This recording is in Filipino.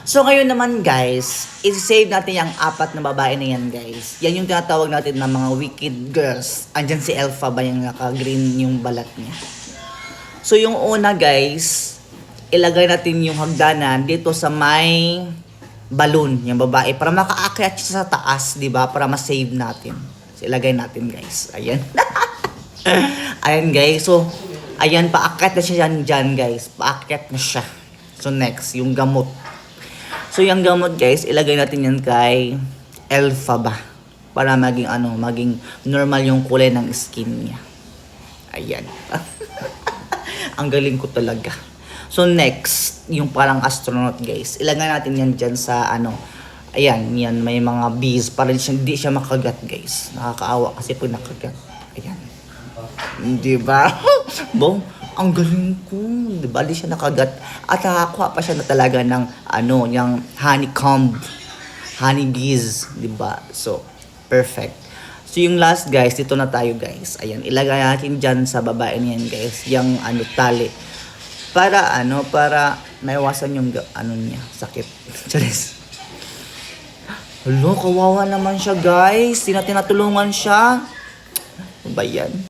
So ngayon naman guys, i-save natin yung apat na babae na yan guys. Yan yung tinatawag natin na mga wicked girls. Andyan si Elpha ba yung naka-green yung balat niya. So yung una guys, ilagay natin yung hagdanan dito sa may balloon, yung babae, para makaakyat siya sa taas, di ba? Para ma-save natin. So ilagay natin guys. Ayan. Ayan guys. So, ayan, paakyat na siya dyan guys. Paakyat na siya. So next, yung gamot. So yung gamot guys, ilagay natin yan kay Elpha ba? Para maging normal yung kulay ng skin niya. Ayan. Ang galing ko talaga. So next, yung parang astronaut guys. Ilagay natin yan dyan sa ayan, yan, may mga bees para hindi siya makagat guys. Nakakaawa kasi pag nakagat. Ayan. Di ba? Bong, ang galing ko. Di ba? Di siya nakagat. At nakakuha pa siya na talaga ng yung honeycomb. Honey bees. Di ba? So, perfect. So, yung last guys, dito na tayo guys. Ayan, ilagay natin dyan sa babae niyan guys. Yung tali. Para para maiwasan yung niya, sakit. Charis. Hello, kawawa naman siya guys. Tinatulungan siya. Ano ba yan?